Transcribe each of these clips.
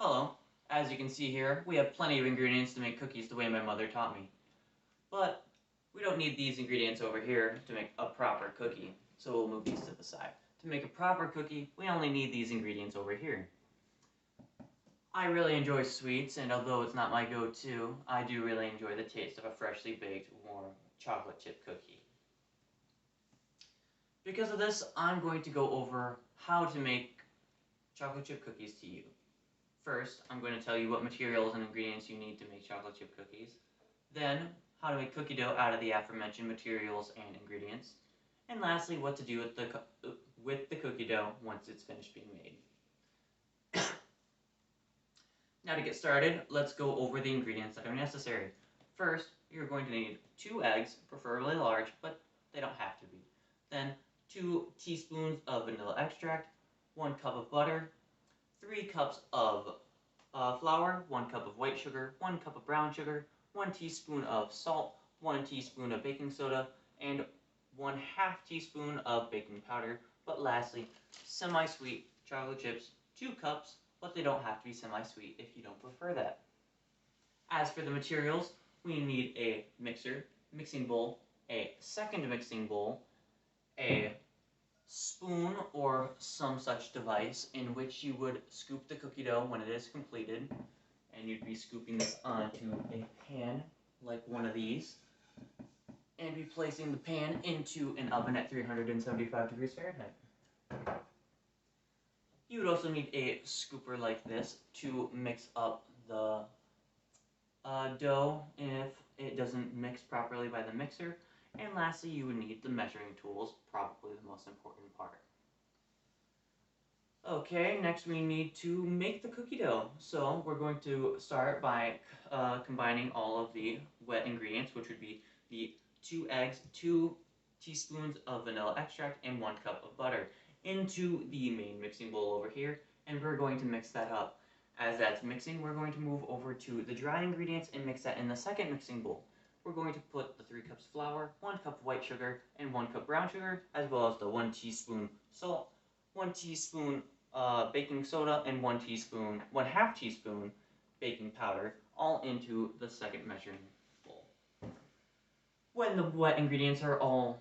Hello. As you can see here, we have plenty of ingredients to make cookies the way my mother taught me. But we don't need these ingredients over here to make a proper cookie, so we'll move these to the side. To make a proper cookie, we only need these ingredients over here. I really enjoy sweets, and although it's not my go-to, I do really enjoy the taste of a freshly baked, warm chocolate chip cookie. Because of this, I'm going to go over how to make chocolate chip cookies to you. First, I'm going to tell you what materials and ingredients you need to make chocolate chip cookies. Then, how to make cookie dough out of the aforementioned materials and ingredients. And lastly, what to do with the cookie dough once it's finished being made. Now to get started, let's go over the ingredients that are necessary. First, you're going to need 2 eggs, preferably large, but they don't have to be. Then, 2 teaspoons of vanilla extract, 1 cup of butter, 3 cups of flour, 1 cup of white sugar, 1 cup of brown sugar, 1 teaspoon of salt, 1 teaspoon of baking soda, and 1/2 teaspoon of baking powder. But lastly, semi-sweet chocolate chips, 2 cups, but they don't have to be semi-sweet if you don't prefer that. As for the materials, we need a mixing bowl, a second mixing bowl, a spoon or some such device in which you would scoop the cookie dough when it is completed, and you'd be scooping this onto a pan like one of these, and be placing the pan into an oven at 375 degrees Fahrenheit. You would also need a scooper like this to mix up the dough if it doesn't mix properly by the mixer. And lastly, you would need the measuring tools, probably the most important part. Okay, next we need to make the cookie dough. So we're going to start by combining all of the wet ingredients, which would be the 2 eggs, 2 teaspoons of vanilla extract, and 1 cup of butter, into the main mixing bowl over here, and we're going to mix that up. As that's mixing, we're going to move over to the dry ingredients and mix that in the second mixing bowl. We're going to put the 3 cups flour, 1 cup white sugar, and 1 cup brown sugar, as well as the 1 teaspoon salt, 1 teaspoon baking soda, and 1/2 teaspoon baking powder, all into the second measuring bowl. When the wet ingredients are all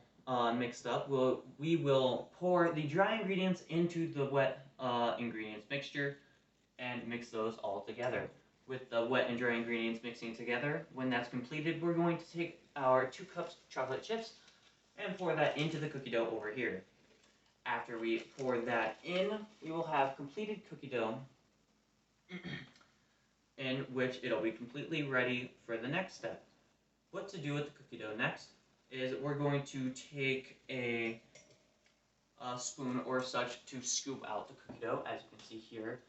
mixed up, we will pour the dry ingredients into the wet ingredients mixture and mix those all together. With the wet and dry ingredients mixing together, when that's completed, we're going to take our 2 cups of chocolate chips and pour that into the cookie dough over here. After we pour that in, we will have completed cookie dough in which it'll be completely ready for the next step. What to do with the cookie dough next is we're going to take a spoon or such to scoop out the cookie dough, as you can see here.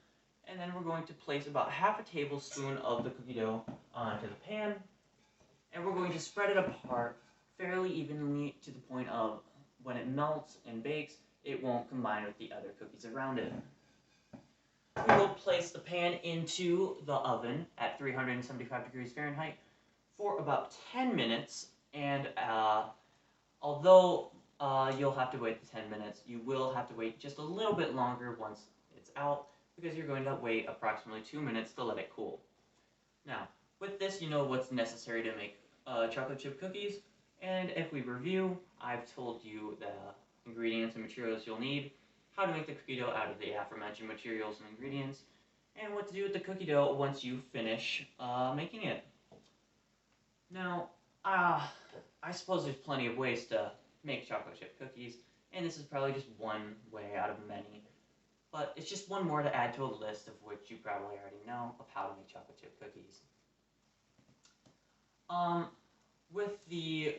And then we're going to place about 1/2 tablespoon of the cookie dough onto the pan, and we're going to spread it apart fairly evenly to the point of when it melts and bakes, it won't combine with the other cookies around it. We will place the pan into the oven at 375 degrees Fahrenheit for about 10 minutes, and although you'll have to wait the 10 minutes, you will have to wait just a little bit longer once it's out, because you're going to wait approximately 2 minutes to let it cool. Now, with this, you know what's necessary to make chocolate chip cookies, and if we review, I've told you the ingredients and materials you'll need, how to make the cookie dough out of the aforementioned materials and ingredients, and what to do with the cookie dough once you finish making it. Now, I suppose there's plenty of ways to make chocolate chip cookies, and this is probably just one way out of many. But it's just one more to add to a list of which you probably already know of how to make chocolate chip cookies. With the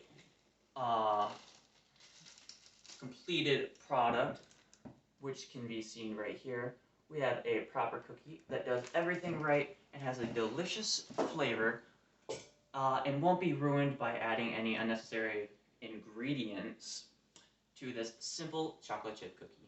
completed product, which can be seen right here, we have a proper cookie that does everything right and has a delicious flavor and won't be ruined by adding any unnecessary ingredients to this simple chocolate chip cookie.